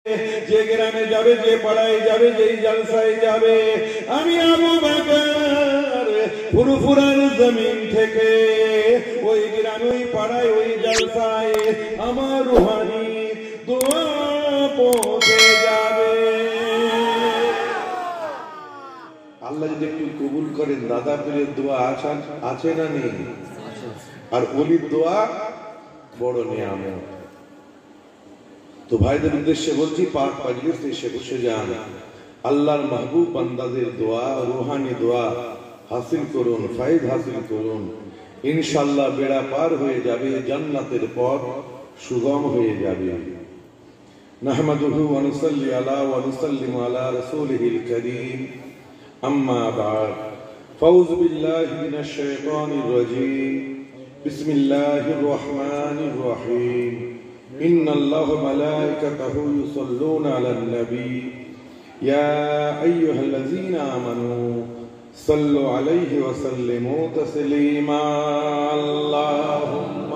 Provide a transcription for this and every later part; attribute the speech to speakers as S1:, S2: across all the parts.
S1: যে গ্রামে যাবে, যে পাড়ায় যাবে, যেই জলসায় যাবে, আমি আবু বকর ফুরফুরার জমিন থেকে ওই গ্রামে, ওই পাড়ায়, ওই জলসায় আমার রুহানি দোয়া পৌঁছে যাবে। আল্লাহ যদি একটু কবুল করেন, দাদা পীরের দোয়া আছে না নেই? আর ওলির দোয়া বড় নিয়ামত। তো ভাইদের উদ্দেশ্যে বলছি, পাক মাজলিসে এসে বসে যান, আল্লাহর মাহবুব বান্দাদের দোয়া, রুহানি দোয়া হাসিল করুন, ফায়দ হাসিল করুন। ইনশাআল্লাহ বেড়া পার হয়ে যাবে, জান্নাতের পথ সুগম হয়ে যাবে। নাহমাদুহু ওয়া নুসাল্লি আলা ওয়া নুসাল্লিমু আলা রাসূলিহিল কারীম, আম্মা বা'দ। ফাউযু বিল্লাহি মিনাশ শাইতানির রাজীম। বিসমিল্লাহির রহমানির রহিম। إن الله وملائكته يصلون على النبي يا أيها الذين آمنوا صلوا عليه وسلموا تسليما اللهم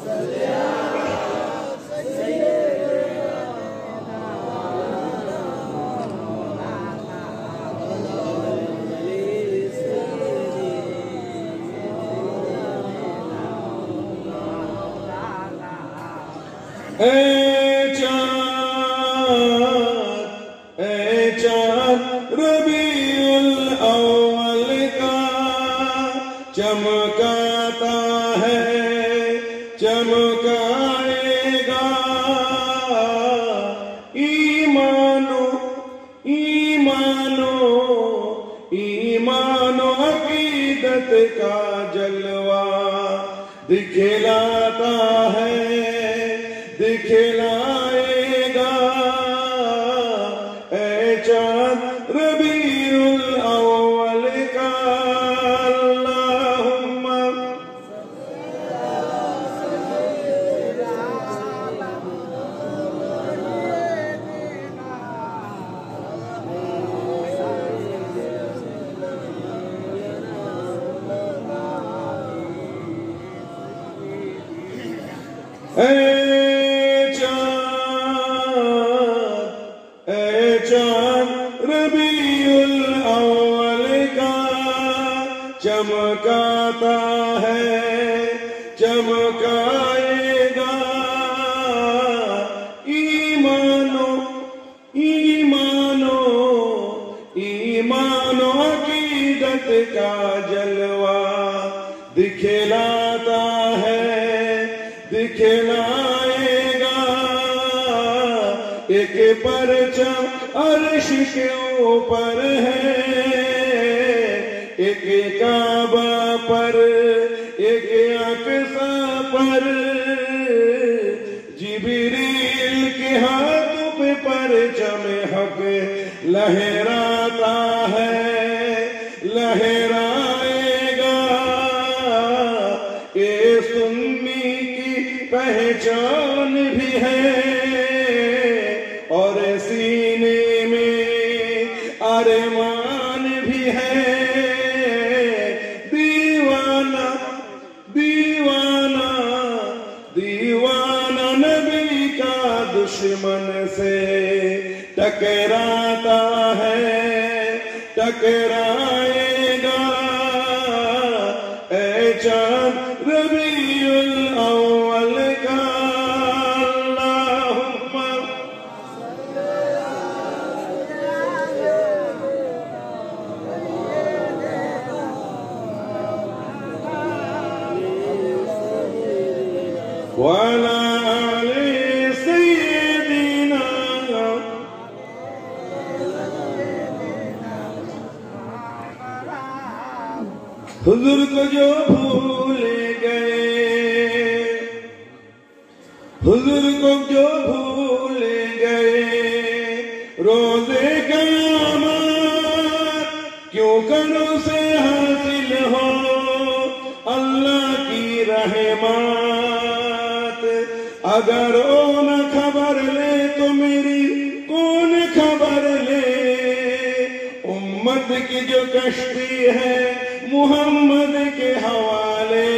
S1: صل على रबीउल अव्वल का चमकाता है, चमकाएगा। ईमानो ईमानो ईमानो अकीदत का जलवा दिखलाता है, दिखलाएगा। ऐ चाँद रबीउल अव्वल का अल्लाहुम्मा रबीउल अव्वल का चमकाता है, चमकाएगा। ईमानो ईमानो ईमानो अकीदत का जलवा दिखलाता है, दिखलाएगा। एक परचम अर्श के ऊपर है, एक काबा पर, एक अक़सा पर। जिब्रील के हाथों पे परचम हक लहराता है, लहराएगा। ये सुन्नी की पहचान भी है और सीने में अरमान भी है। दीवाना दीवाना दीवाना नबी का दुश्मन से टकराता है, टकराएगा। ऐ चाँद रबीउल अव्वल का अल्लाहुम्मा वाला आले सय्यदीना। हुजूर को जो भूल गए, हुजूर को जो भूल गए, रोज़े क़यामत क्यों करो से हासिल हो अल्लाह की रहमत। अगर ओ न खबर ले तो मेरी कौन खबर ले। उम्मत की जो कश्ती है मुहम्मद के हवाले।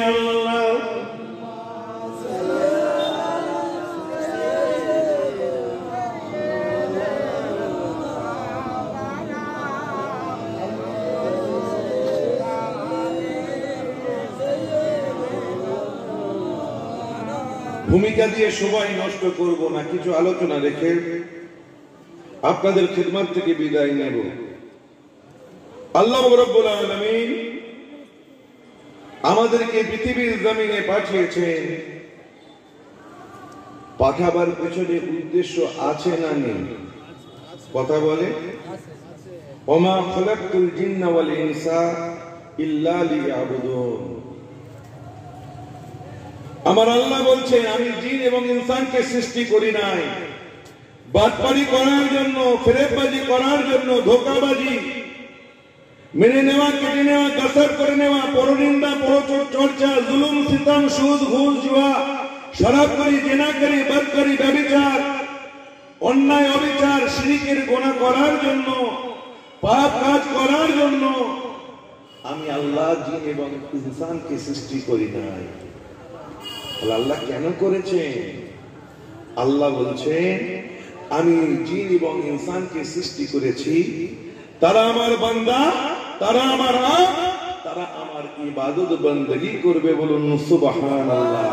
S1: अल्लाह ভূমিকা দিয়ে সময় নষ্ট করব না, কিছু আলোচনা রেখে আপনাদের খিদমত থেকে বিদায় নেব। আল্লাহ রাব্বুল আলামিন আমাদেরকে পৃথিবীর জমিনে পাঠিয়েছেন, পাঠাবার পেছনে উদ্দেশ্য আছে না নেই? কথা বলে, ওমা খালাকতুল জিন্না ওয়াল ইনসা ইল্লা লিয়াবুদুন। আমার আল্লাহ বলছেন, আমি জিন এবং ইনসানকে সৃষ্টি করি নাই বাটপারি করার জন্য, ফেরেববাজি করার জন্য, ধোঁকাবাজি, মেনে নেওয়া, কেটে নেওয়া, কাসার করে নেওয়া, পরনিন্দা, পরচর্চা, জুলুম, সিতাম, সুদ, ঘুষ, জুয়া, শরাবকারী, জেনাকারী, বদকারী, ব্যভিচার, অন্যায়, অবিচার, শিরকের গুনাহ করার জন্য, পাপ কাজ করার জন্য আমি আল্লাহ জিন এবং ইনসানকে সৃষ্টি করি নাই। আল্লাহ কেন করেছেন? আল্লাহ বলছেন, আমি জিন এবং ইনসানকে সৃষ্টি করেছি, তারা আমার বান্দা, তারা আমার আব, তারা আমার ইবাদত বندگی করবে। বলুন সুবহানাল্লাহ।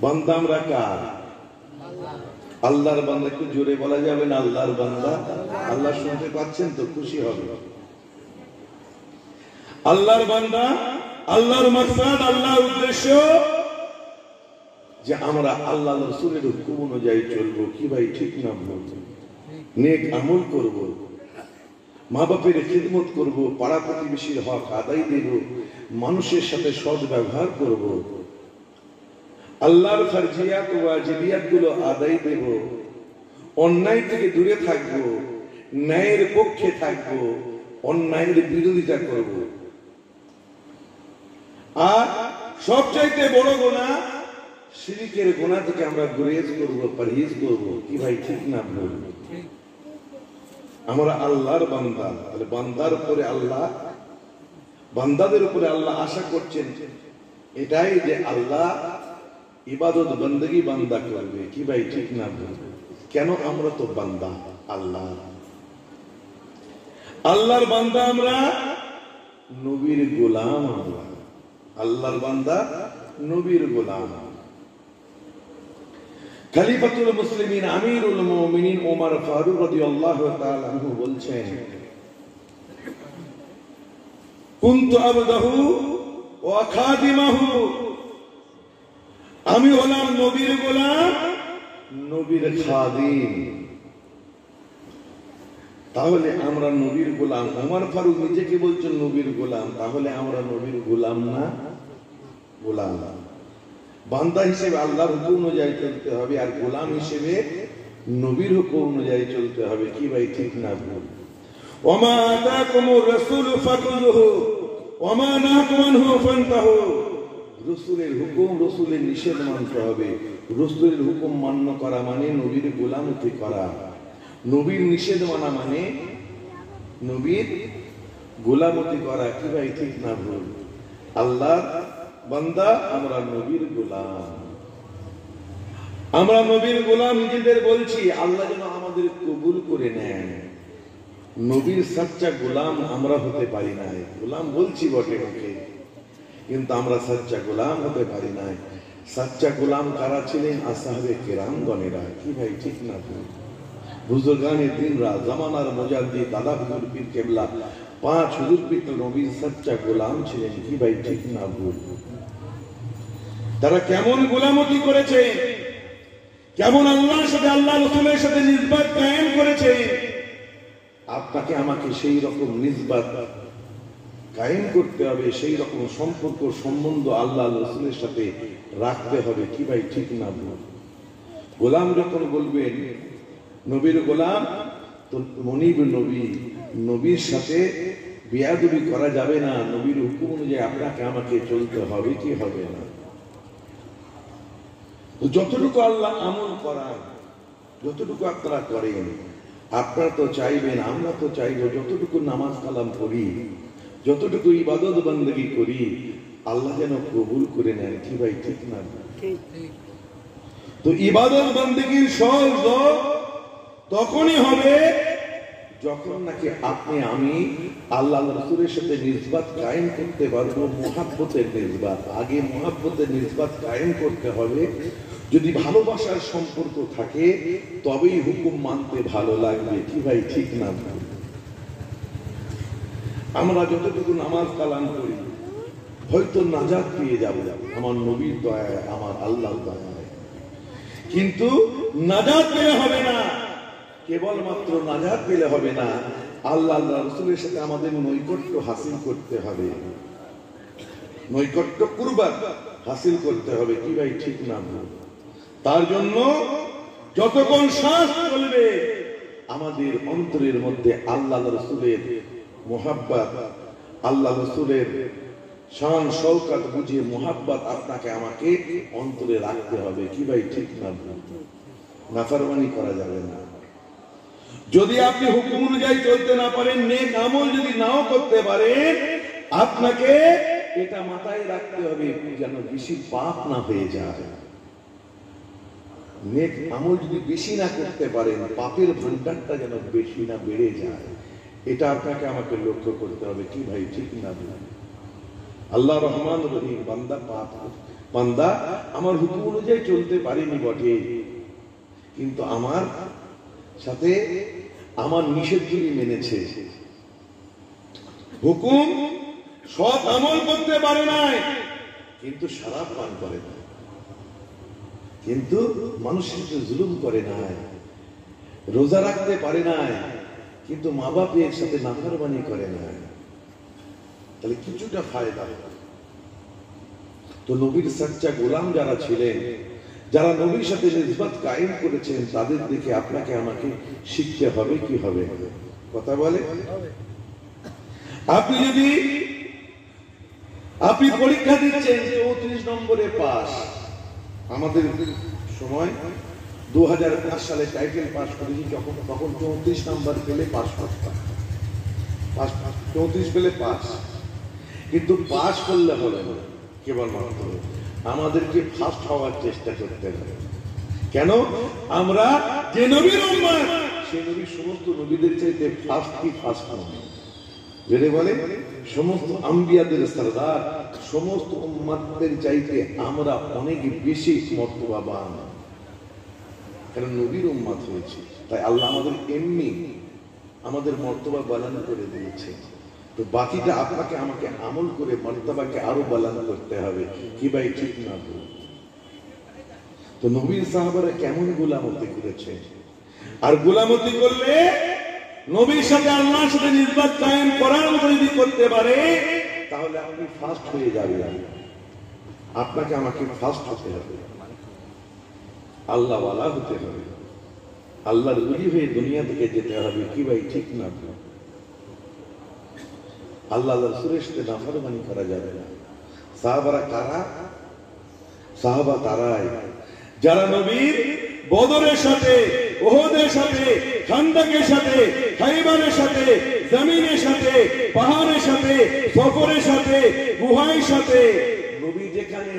S1: বান্দা আমরা কার? আল্লাহর বান্দা। একটু জোরে বলা যাবে না? আল্লাহর বান্দা। আল্লাহ শুনতে পাচ্ছেন তো? খুশি হবে। আল্লাহর বান্দা, আল্লাহর মাকসাদ, আল্লাহর উদ্দেশ্য যে আমরা আল্লাহ রাসূলের হুকুম অনুযায়ী চলবো। কি ভাই ঠিক না ভুল? নেক আমল করব, মা বাপের খিদমত করব, পাড়া প্রতিবেশীর হক আদায় দেব, মানুষের সাথে সৎ ব্যবহার করব, আল্লাহর ফরজিয়াত ও ওয়াজিবিয়াত গুলো আদায় দেব, অন্যায় থেকে দূরে থাকব, ন্যায়ের পক্ষে থাকব, অন্যায়ের বিরোধিতা করব। আর সবচাইতে বড় গুনাহ শিরকের গুনাহ থেকে আমরা গুরেজ করব, পরহেজ করব। কি ভাই ঠিক না ভুল? আমরা আল্লাহর বান্দা, তাহলে বান্দার উপরে আল্লাহ, বান্দাদের উপরে আল্লাহ আশা করছেন এটাই যে আল্লাহ ইবাদত বندگی বান্দা করবে। কি ভাই ঠিক না ভুল? কেন? আমরা তো বান্দা আল্লাহ, আল্লাহর বান্দা আমরা, নবীর গোলাম আমরা। আল্লাহর বান্দা, নবীর গোলাম। খলিফাতুল মুসলিমিন আমিরুল মুমিনিন ওমর ফারুক রাদিয়াল্লাহু তাআলা আনহু বলছেন, কুনতু আবদাহু ওয়া খাদিমাহু, আমি হলাম নবীর গোলাম, নবীর খাদিম। তাহলে আমরা নবীর গোলাম। ওমর ফারুক নিজেকে বলছেন নবীর গোলাম, তাহলে আমরা নবীর গোলাম না? গোলাম। বান্দা হিসেবে আল্লাহর হুকুম অনুযায়ী চলতে হবে, আর গোলাম হিসেবে নবীর হুকুম অনুযায়ী চলতে হবে। কি ভাই ঠিক না ভুল? ওমা আতাকুমুর রাসূলু ফাখুযুহু ওমা নাহাকুম আনহু ফান্তাহু। রাসূলের হুকুম, রাসূলের নিষেধ মানতে হবে। রাসূলের হুকুম মান্য করা মানে নবীর গোলামতি করা, নবীর নিষেধ মানা মানে নবীর গোলামতি করা। কি ভাই ঠিক না ভুল? আল্লাহর বান্দা, আমরা নবীর গোলাম। আমরা নবীর গোলাম নিজেদের বলছি, আল্লাহ যেন আমাদের কবুল করে নেন। নবীর সচ্চা গোলাম আমরা হতে পারি না। গোলাম বলছি বটে ওকে, কিন্তু আমরা সচ্চা গোলাম হতে পারি না। সচ্চা গোলাম কারা ছিলেন? আসহাবে কেরামগণেরা। কি ভাই ঠিক না ভুল? বুজুর্গানে দিন রাত, জামানার মুজাদ্দিদ দাদা হুজুর পীর কেবলা, 5 হুজুর পীর নবীর সচ্চা গোলাম ছিলেন। কি ভাই ঠিক না ভুল? তারা কেমন গোলামতি করেছে, কেমন আল্লাহর সাথে, আল্লাহ রাসূলের সাথে নিসবত কায়েম করেছে। আপনাকে আমাকে সেই রকম নিসবত কায়েম করতে হবে, সেই রকম সম্পর্ক সম্বন্ধ আল্লাহ রাসূলের সাথে রাখতে হবে। কি ভাই ঠিক না ভুল? গোলাম যখন বলবেন নবীর গোলাম, তো মনিব নবী, নবীর সাথে বেয়াদবি করা যাবে না। নবীর হুকুম অনুযায়ী আপনাকে আমাকে চলতে হবে। কি হবে না? যতটুকু আল্লাহ আমল করান, যতটুকু আপনারা করেন, আপনারা তো চাইবেন, আমরা তো চাইবো যতটুকু নামাজ কালাম করি, যতটুকু ইবাদত বندگی করি, আল্লাহ যেন কবুল করে নেন। কি ভাই ঠিক না? তো ইবাদত বندگির ফল তখনই হবে যখন নাকি আপনি আমি আল্লাহ রাসূলের সাথে নিসবত কায়েম করতে পারবো, মুহাব্বতের নিসবত, আগে মুহাব্বতের নিসবত কায়েম করতে হবে। যদি ভালোবাসার সম্পর্ক থাকে তবেই হুকুম মানতে ভালো লাগবে। কি ভাই ঠিক না? আমরা যতটুকু নামাজ কালাম করি হয়তো নাজাত পেয়ে যাব আমার নবীর দয়ায়, আমার আল্লাহর দয়ায়, কিন্তু নাজাত পেলে হবে না। কেবলমাত্র নাজাত পেলে হবে না, আল্লাহ রাসূলের সাথে আমাদের নৈকট্য হাসিল করতে হবে, নৈকট্য কুরবাত হাসিল করতে হবে। কি ভাই ঠিক না? তার জন্য যতক্ষণ শ্বাস চলবে আমাদের অন্তরের মধ্যে আল্লাহ রাসূলের মুহাব্বত, আল্লাহ রাসূলের শান শওকত বুঝে মুহাব্বত আপনাকে আমাকে অন্তরে রাখতে হবে। কি ভাই ঠিক না? নাফরমানি করা যাবে না। যদি আপনি হুকুম অনুযায়ী চলতে না পারেন, নেক আমল যদি নাও করতে পারেন, আপনাকে এটা মাথায় রাখতে হবে যেন বেশি পাপ না হয়ে যায়। নেক আমল যদি বেশি না করতে পারেন, পাপের ভান্ডারটা যেন বেশি না বেড়ে যায়, এটা আপনাকে আমাকে লক্ষ্য করতে হবে। কি ভাই ঠিক না? আল্লাহ রহমান রহিম, বান্দা পাপ, বান্দা আমার হুকুম অনুযায়ী চলতে পারিনি বটে, কিন্তু আমার সাথে আমার নিষেধগুলি মেনেছে। হুকুম সৎ আমল করতে পারে নাই, কিন্তু শরাব পান করে না, কিন্তু মানুষের জুলুম করে নাই, রোজা রাখতে পারে নাই, কিন্তু মা বাপের সাথে নাফরমানি করে নাই, তাহলে কিছুটা ফায়দা। তো নবীর সচ্চা গোলাম যারা ছিলেন, যারা নবীর সাথে নিসবত কায়েম করেছেন, তাদের দেখে আপনাকে আমাকে শিখতে হবে। কি হবে? কথা বলে। আপনি যদি আপনি পরীক্ষা দিচ্ছেন 34 নম্বরে পাস, আমাদের সময় 2005 সালে টাইটেল পাস করেছি, তখন 34 নম্বর পেলে পাস করতাম, 34 পেলে পাস। কিন্তু পাস করলে হবে না, কেবলমাত্র আমাদেরকে ফার্স্ট হওয়ার চেষ্টা করতে হবে। কেন? আমরা যে নবীর উম্মত, সেই নবীর সমস্ত নবীদের চাইতে ফার্স্ট কি ফার্স্ট নয়, যেটা বলে সমস্ত আম্বিয়াদের সরদার, সমস্ত উম্মতদের চাইতে আমরা অনেক বেশি মর্তবাবান, কারণ নবীর উম্মত হয়েছে। তাই আল্লাহ আমাদের এমনি আমাদের মর্তবা বালান করে দিয়েছে। তো বাকিটা আপনাকে আমাকে আমল করে মর্তবাকে আরো বালান করতে হবে। কি ভাই ঠিক না? তো নবীর সাহাবারা কেমন গোলামতি করেছে, আর গোলামতি করলে নবীর সাথে আল্লাহর সাথে নিসবত কায়েম করার মতো যদি করতে পারে, তাহলে আপনি ফার্স্ট হয়ে যাবেন। আপনাকে আমাকে ফার্স্ট হতে হবে, আল্লাহ ওয়ালা হতে হবে, আল্লাহর ওলি হয়ে দুনিয়া থেকে যেতে হবে। কি ভাই ঠিক না? আল্লাহ রাসূলের সাথে নাফরমানি করা যাবে না। সাহাবারা কারা? সাহাবা তারাই যারা নবীর বদরের সাথে, উহুদের সাথে, খান্দকের সাথে, খাইবারের সাথে, জমিনের সাথে, পাহাড়ের সাথে, সফরের সাথে, গুহার সাথে, নবী যেখানে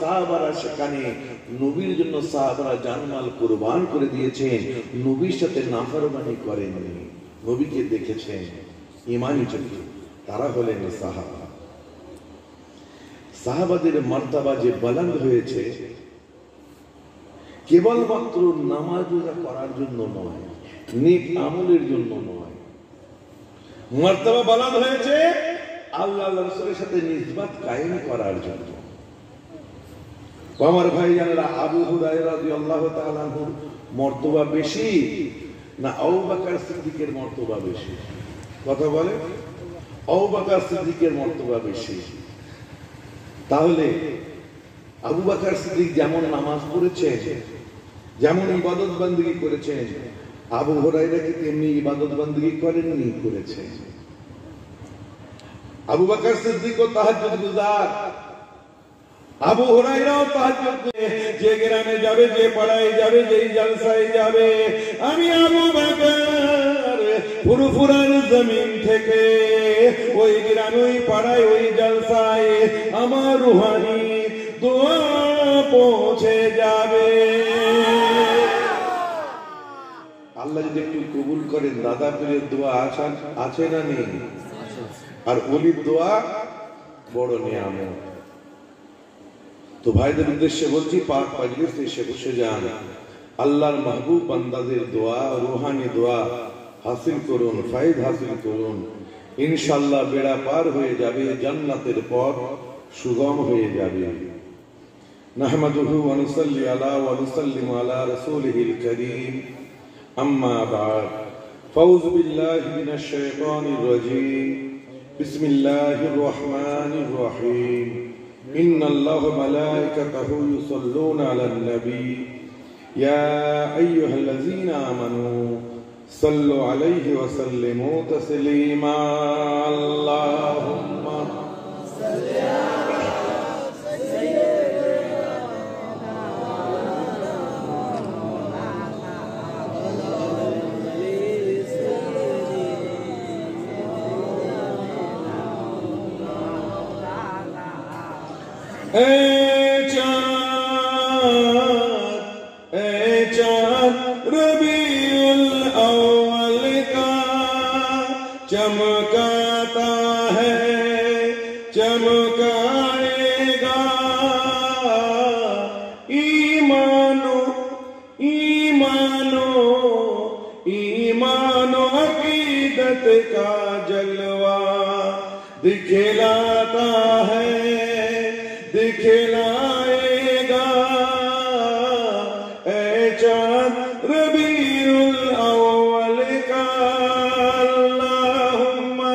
S1: সাহাবারা সেখানে নবীর জন্য সাহাবারা জানমাল কুরবান করে দিয়েছেন। নবীর সাথে নাফরমানি করেননি, নবীকে দেখেছেন ঈমানি চোখে, তারা হলেন সাহাবা। সাহাবাদের মর্তবা যে বুলন্দ হয়েছে কেবলমাত্র নামাজ রোজা করার জন্য নয়, নেক আমলের জন্য নয়, মর্তবা বুলন্দ হয়েছে আল্লাহ রাসূলের সাথে নিসবত কায়েম করার জন্য। আমার ভাইজানেরা, আবু হুরায়রা রাদিয়াল্লাহু তাআলা আনহুর মর্তবা বেশি না আবু বকর সিদ্দিকের মর্তবা বেশি? কথা বলে। আবু বকর সিদ্দিকের মর্তবা বেশি। তাহলে আবু বকর সিদ্দিক যেমন নামাজ পড়েছেন, যেমন ইবাদত বندگی করেছেন, আবু হুরায়রা কি তেমনি ইবাদত বندگی করেননি? করেছেন। আবু বকর সিদ্দিক তাহাজ্জুদ গুজার, আবু হুরায়রাও তাহাজ্জুদ, যে গ্রামে যাবে, যে পাড়ায় যাবে, যেই জলসায় যাবে, আমি আবু বকর ফুরফুরার জমিন থেকে ওই গ্রামে, ওই পাড়ায়, ওই জলসায় আমার রুহানি দোয়া পৌঁছে যাবে। আল্লাহ যদি একটু কবুল করেন দাদা পীরের দোয়া আছে না নেই? আর ওলির দোয়া বড় নিয়ামত। তো ভাইদের উদ্দেশ্যে বলছি, পাক মাজলিসে এসে বসে যান, আল্লাহর মাহবুব বান্দাদের দোয়া, রুহানি দোয়া হাসিল করুন, ফায়দ হাসিল করুন। ইনশাআল্লাহ বেড়া পার হয়ে যাবে, জান্নাতের পথ সুগম হয়ে যাবে। নাহমাদুহু ওয়া নুসাল্লি আলা ওয়া নুসাল্লিমু আলা রাসূলিহিল কারীম, আম্মা বা'দ। ফাউযু বিল্লাহি মিনাশ শাইতানির রাজীম। বিসমিল্লাহির রহমানির রহিম। ইন্নাল্লাহা ওয়া মালাইকাতাহু ইউসাল্লুনা আলান নবী ইয়া আইয়ুহাল্লাযীনা আমানু সাল্লু আলাইহি ওয়া সাল্লিমু তাসলিমা। আল্লাহুম্মা সাল্লি আলা
S2: रबीउल अव्वल का चमकाता है, चमकाएगा। ईमानो ईमानो ईमानो अकीदत का जलवा दिखलाता है, दिखलाएगा। ऐ चाँद रबीउल अव्वल का, अल्लाहुम्मा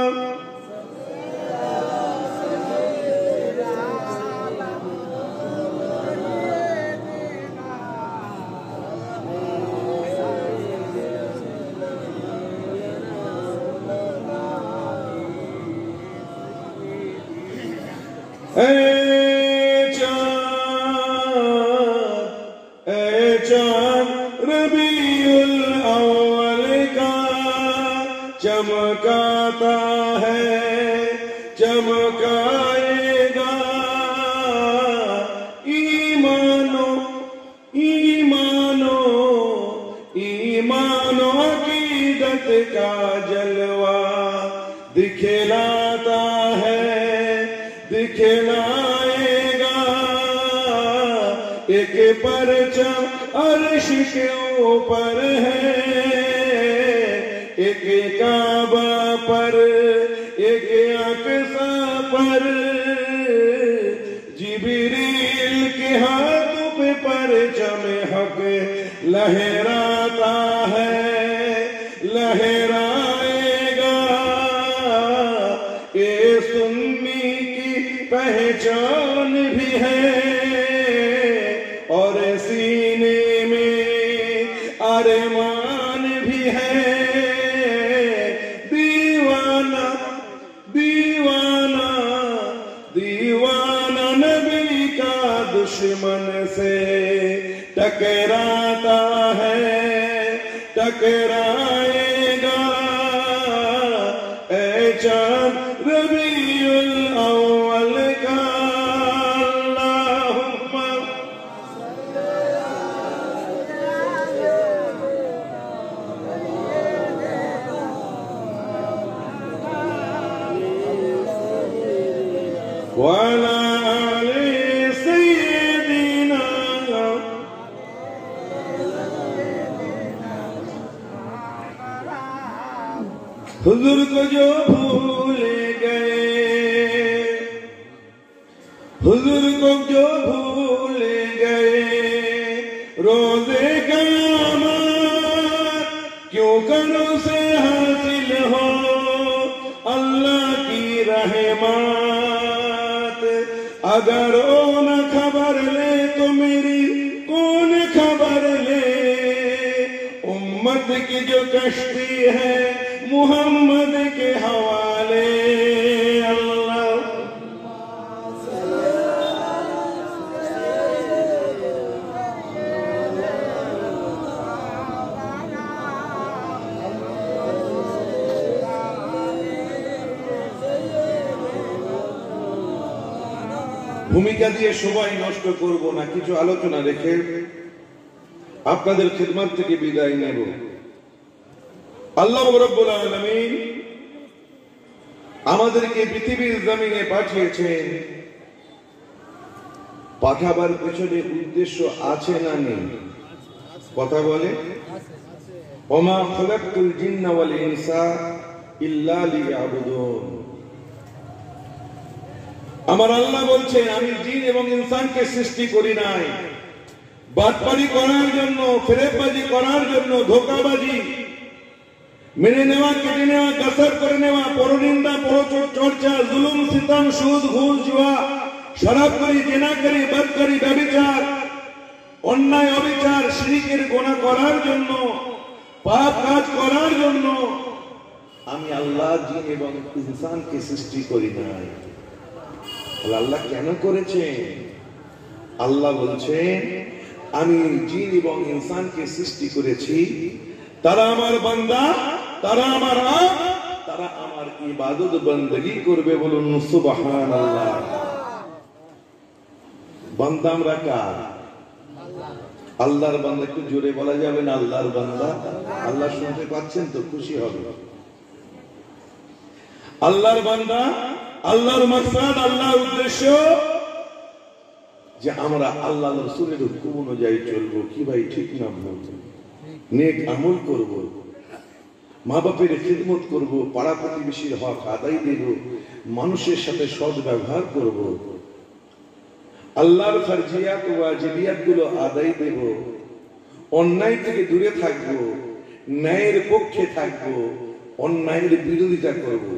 S2: रबीउल अव्वल का चमकाता है, चमकाएगा। ईमानो ईमानो ईमानो अकीदत का जलवा दिखलाता है, दिखलाएगा। एक परचम अर्श के ऊपर है, एक काबा पर, एक अक़सा पर। जिब्रील के हाथों पे परचम हक लहराता है, लहराएगा। ये सुन्नी की पहचान भी है और सीने में अरमान भी है। दीवाना दीवाना दीवाना नबी का दुश्मन से टकराता है, टकराएगा। ऐ चाँद रबीउल अव्वल का, अल्लाहुम्मा वाला आले सय्यदीना। हुजूर को जो भूल गए, हुजूर को जो भूल गए, रोज़े क़यामत क्यों करो से हासिल हो अल्लाह की रहमत। अगर वो न खबर ले तो मेरी कौन खबर ले। उम्मत की जो कश्ती है मुहम्मद के हवाले। अल्लाह ভূমিকা দিয়ে সময় নষ্ট করব না, কিছু আলোচনা রেখে আপনাদের খিদমত থেকে বিদায় নেব।
S1: আল্লাহ রাব্বুল আলামিন আমাদেরকে পৃথিবীর জমিনে পাঠিয়েছেন, পাঠাবার পেছনে উদ্দেশ্য আছে না নেই? কথা বলে, ওমা খালাকতুল জিন্না ওয়াল ইনসা ইল্লা লিয়াবুদুন। আমার আল্লাহ বলছেন, আমি জিন এবং ইনসানকে সৃষ্টি করি নাই বাটপারি করার জন্য, ফেরেববাজি করার জন্য, ধোঁকাবাজি, মেনে নেওয়া, কেটে নেওয়া, গাসার করে নেওয়া, পরনিন্দা, পরচর্চা, জুলুম, সিতাম, সুদ, ঘুষ, জুয়া, শরাবকারী, জেনাকারী, বদকারী, ব্যভিচার, অন্যায়, অবিচার, শিরকের গুনাহ করার জন্য, পাপ কাজ করার জন্য আমি আল্লাহ জিন এবং ইনসানকে সৃষ্টি করি নাই। আল্লাহ কেন করেছেন? আল্লাহ বলছেন, আমি জিন এবং ইনসানকে সৃষ্টি করেছি, তারা আমার বান্দা, তারা আমার আব, তারা আমার ইবাদত বندگی করবে। বলুন সুবহানাল্লাহ। বান্দা আমরা কার? আল্লাহর বান্দা। একটু জোরে বলা যাবে না? আল্লাহর বান্দা। আল্লাহ শুনতে পাচ্ছেন তো? খুশি হবে। আল্লাহর বান্দা, আল্লাহর মাকসাদ, আল্লাহর উদ্দেশ্য যে আমরা আল্লাহ রাসূলের হুকুম অনুযায়ী চলবো। কি ভাই, ঠিক না ভুল? নেক আমল করব, মা বাপের খিদমত করব, পাড়া প্রতিবেশীর হক আদায় দেব, মানুষের সাথে সৎ ব্যবহার করব, আল্লাহর ফরজিয়াত ও ওয়াজিবিয়াত গুলো আদায় দেব, অন্যায় থেকে দূরে থাকব, ন্যায়ের পক্ষে থাকব, অন্যায়ের বিরোধিতা করব।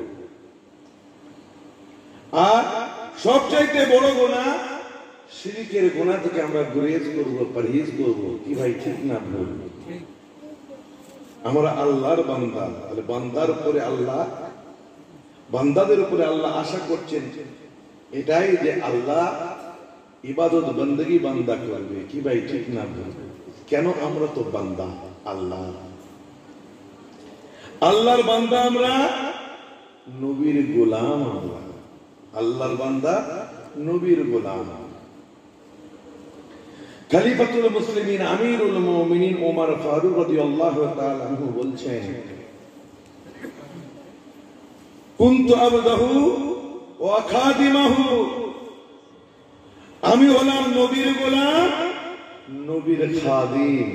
S1: আর সবচাইতে বড় গুনাহ শিরকের গুনাহ থেকে আমরা গুরেজ করব, পরহেজ করব। কি ভাই, ঠিক না ভুল? আমরা আল্লাহর বান্দা, তাহলে বান্দার উপরে আল্লাহ, বান্দাদের উপরে আল্লাহ আশা করছেন এটাই যে আল্লাহ ইবাদত বندگی বান্দা করবে। কি ভাই, ঠিক না ভুল? কেন? আমরা তো বান্দা আল্লাহ, আল্লাহর বান্দা আমরা, নবীর গোলাম আমরা। আল্লাহর বান্দা, নবীর গোলাম। খলিফাতুল মুসলিমিন আমিরুল মুমিনিন ওমর ফারুক রাদিয়াল্লাহু তাআলা আনহু বলছেন, কুনতু আবদাহু ওয়া খাদিমাহু, আমি হলাম নবীর গোলাম, নবীর খাদিম।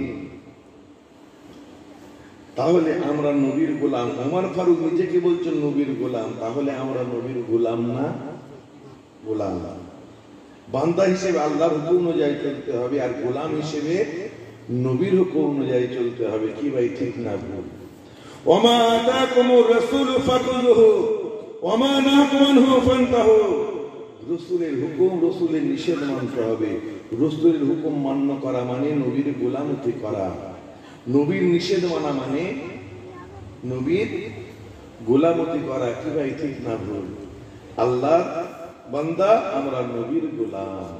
S1: তাহলে আমরা নবীর গোলাম। ওমর ফারুক নিজেকে বলছেন নবীর গোলাম, তাহলে আমরা নবীর গোলাম না? গোলাম। বান্দা হিসেবে আল্লাহর হুকুম অনুযায়ী চলতে হবে, আর গোলাম হিসেবে নবীর হুকুম অনুযায়ী চলতে হবে। কি ভাই, ঠিক না ভুল? ওমা আতাকুমুর রাসূলু ফাখুযুহু ওমা নাহাকুম আনহু ফান্তাহু। রাসূলের হুকুম, রাসূলের নিষেধ মানতে হবে। রাসূলের হুকুম মান্য করা মানে নবীর গোলামতি করা, নবীর নিষেধ মানা মানে নবীর গোলামতি করা। কি ভাই, ঠিক না ভুল? আল্লাহর বান্দা, আমরা নবীর গোলাম।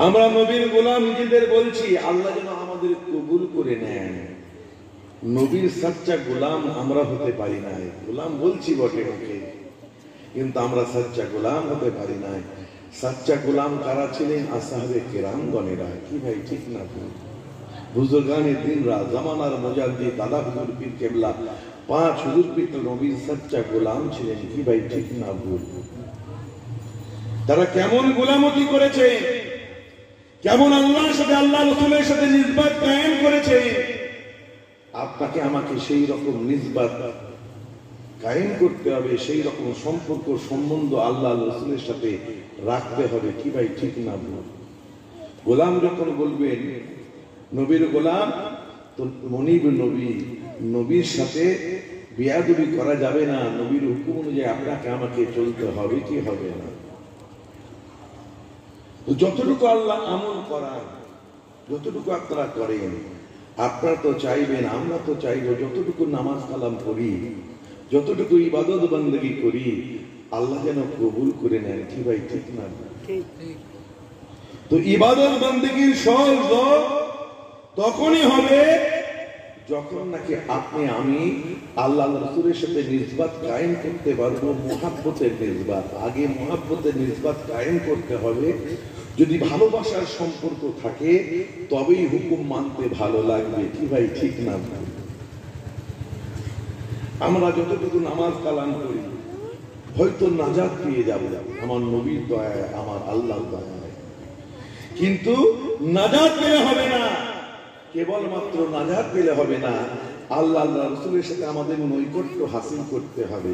S1: আমরা নবীর গোলাম নিজেদের বলছি, আল্লাহ যেন আমাদের কবুল করে নেন। নবীর সচ্চা গোলাম আমরা হতে পারি নাই। গোলাম বলছি বটে মুখে, কিন্তু আমরা সচ্চা গোলাম হতে পারি নাই। সচ্চা গোলাম কারা ছিলেন? আসহাবে কেরামগণেরা। কি ভাই, ঠিক না ভুল? বুজুর্গানে দিন রাত, জামানার মুজাদ্দিদ দাদা হুজুর পীর কেবলা, 5 হুজুর পীর নবীর সচ্চা গোলাম ছিলেন। কি ভাই, ঠিক না ভুল? তারা কেমন গোলামতি করেছে, কেমন আল্লাহর সাথে, আল্লাহ রাসূলের সাথে নিসবত কায়েম করেছে। আপনাকে আমাকে সেই রকম নিসবত কায়েম করতে হবে, সেই রকম সম্পর্ক সম্বন্ধ আল্লাহ রাসূলের সাথে রাখতে হবে। কি ভাই, ঠিক না ভুল? গোলাম যখন বলবেন নবীর গোলাম, তো মনিব নবী, নবীর সাথে বিয়াদবি করা যাবে না। নবীর হুকুম অনুযায়ী আপনাকে আমাকে চলতে হবে। কি হবে না? যতটুকু আল্লাহ আমল করান, যতটুকু আপনারা করেন, আপনারা তো চাইবেন, আমরা তো চাইব যতটুকু নামাজ কালাম করি, যতটুকু ইবাদত বندگی করি, আল্লাহ যেন কবুল করে নেন। কি ভাই, ঠিক না? তো ইবাদত বندگির ফল তখনই হবে যখন নাকি আপনি আমি আল্লাহ রাসূলের সাথে নিসবত কায়েম করতে পারবো। মুহাব্বতের নিসবত, আগে মুহাব্বতের নিসবত কায়েম করতে হবে। যদি ভালোবাসার সম্পর্ক থাকে তবেই হুকুম মানতে ভালো লাগবে। কি ভাই, ঠিক না? আমরা যতটুকু নামাজ কালাম করি হয়তো নাজাত পেয়ে যাব আমার নবীর দয়ায়, আমার আল্লাহর দয়ায়। কিন্তু নাজাত পেলে হবে না, কেবলমাত্র নাজাত পেলে হবে না, আল্লাহ আল্লাহ রাসূলের সাথে আমাদের নৈকট্য হাসিল করতে হবে,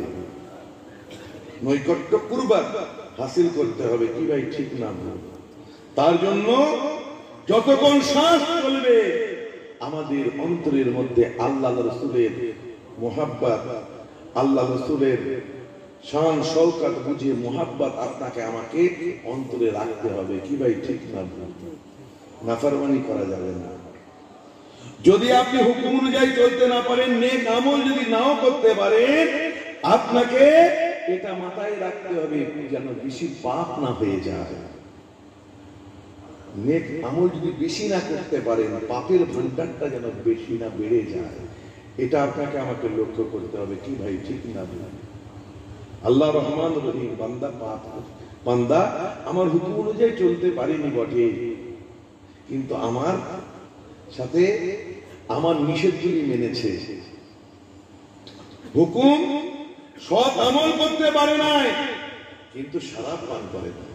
S1: নৈকট্য কুরবাত হাসিল করতে হবে। কি ভাই ঠিক না? তার জন্য যতক্ষণ শ্বাস চলবে আমাদের অন্তরের মধ্যে আল্লাহ রাসূলের মুহাব্বত, আল্লাহ রাসূলের শান শওকত বুঝে মুহাব্বত আপনাকে আমাকে অন্তরে রাখতে হবে। কি ভাই ঠিক না? নাফরমানি করা যাবে না। যদি আপনি হুকুম অনুযায়ী চলতে না পারেন, নেক আমল যদি নাও করতে পারেন, আপনাকে এটা মাথায় রাখতে হবে যেন বেশি পাপ না হয়ে যায়। নেক আমল যদি বেশি না করতে পারেন, পাপের ভান্ডারটা যেন বেশি না বেড়ে যায়, এটা আপনাকে আমাকে লক্ষ্য করতে হবে। কি ভাই ঠিক না? আল্লাহ রহমান রহিম, বান্দা আমার হুকুম অনুযায়ী চলতে পারিনি বটে, কিন্তু আমার সাথে আমার নিষেধগুলি মেনেছে। হুকুম সৎ আমল করতে পারে নাই, কিন্তু শরাব পান করে নাই,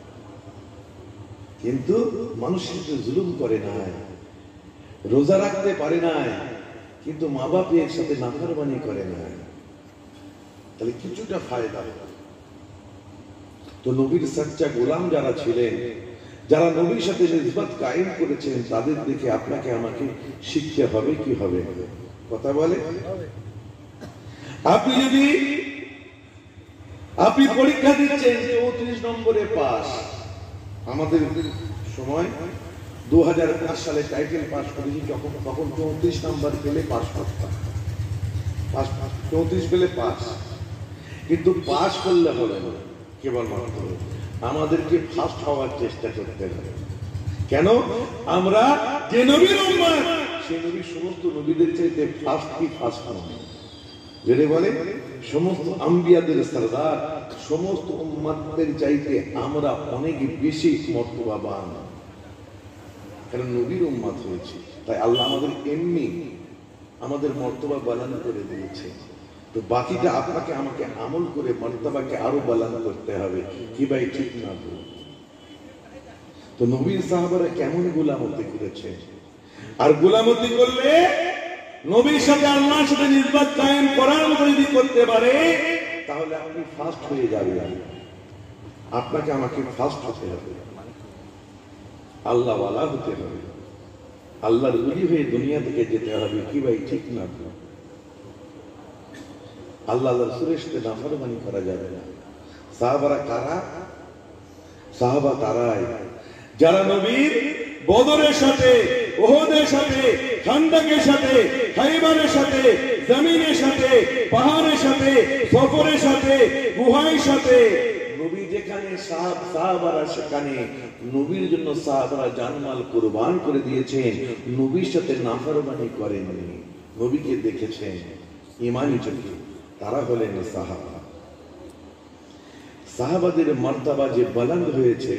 S1: কিন্তু মানুষের জুলুম করে নাই, রোজা রাখতে পারে নাই, কিন্তু মা বাপের সাথে নাফরমানি করে নাই, তাহলে কিছুটা ফায়দা। তো নবীর সাচ্চা গোলাম যারা ছিলেন, যারা নবীর সাথে নিসবত কায়েম করেছেন, তাদের দেখে আপনাকে আমাকে শিখতে হবে। কি হবে? কথা বলে। আপনি যদি আপনি পরীক্ষা দিচ্ছেন 34 নম্বরে পাস, আমাদের সময় 2005 সালে টাইটেল পাস করেছি, তখন 34 নম্বর পেলে পাস করতাম, 34 পেলে পাস। কিন্তু পাস করলে হবে না, কেবলমাত্র আমাদেরকে ফার্স্ট হওয়ার চেষ্টা করতে হবে। কেন? আমরা যে নবীর উম্মত, সেই নবীর সমস্ত নবীদের চাইতে ফার্স্ট কি ফার্স্ট নয়, যেটা বলে সমস্ত আম্বিয়াদের সরদার, সমস্ত উম্মতের চাইতে আমরা অনেক বেশি মর্তবাবান, কারণ নবীর উম্মত হয়েছে। তাই আল্লাহ আমাদের এমনি আমাদের মর্তবা বানান করে দিয়েছে। তো বাকিটা আপনাকে আমাকে আমল করে মর্তবাকে আরো বালান করতে হবে। কি ভাই ঠিক না? তো নবীর সাহাবারা কেমন গোলামতি করেছে, আর গোলামতি করলে নবীর সাথে আল্লাহর সাথে নিসবত কায়েম করার মতো যদি করতে পারে, তাহলে আপনি ফার্স্ট হয়ে যাবেন। আপনাকে আমাকে ফার্স্ট হতে হবে, আল্লাহ ওয়ালা হতে হবে, আল্লাহর ওলি হয়ে দুনিয়া থেকে যেতে হবে। কি ভাই ঠিক না? আল্লাহ রাসূলের সাথে নাফরমানি করা যাবে না। সাহাবারা কারা? সাহাবা তারাই যারা নবীর বদরের সাথে, উহুদের সাথে, খান্দকের সাথে, খাইবারের সাথে, জমিনের সাথে, পাহাড়ের সাথে, সফরের সাথে, গুহার সাথে, নবী যেখানে সাহাবারা সেখানে নবীর জন্য সাহাবারা জানমাল কুরবান করে দিয়েছেন। নবীর সাথে নাফরমানি করেননি, নবীকে দেখেছেন ঈমানি চোখে, তারা হলেন সাহাবা। সাহাবাদের মর্তবা যে বুলন্দ হয়েছে,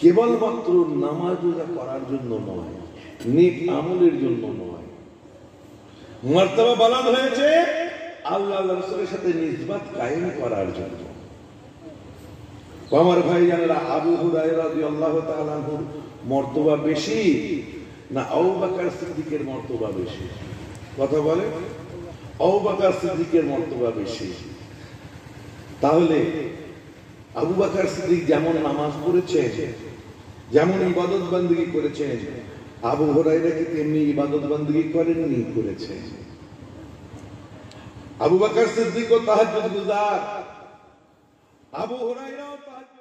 S1: কেবলমাত্র নামাজ রোজা করার জন্য নয়, নেক আমলের জন্য নয়, মর্তবা বুলন্দ হয়েছে আল্লাহ রাসূলের সাথে নিসবত কায়েম করার জন্য। আমার ভাই জানেরা, আবু হুরায়রা রাদিয়াল্লাহু তাআলা আনহুর মর্তবা বেশি না আবু বকর সিদ্দিকের মর্তবা বেশি? কথা বলে। আবু বকর সিদ্দিকের মর্তবা বেশি। তাহলে আবু বকর সিদ্দিক যেমন নামাজ পড়েছেন, যেমন ইবাদত বندگی করেছেন, আবু হুরায়রা কি তেমনি ইবাদত বندگی করেননি? করেছেন। আবু বকর সিদ্দিক ও তাহাজ্জুদ গুজার, আবু হুরায়রাও তাহাজ্জুদ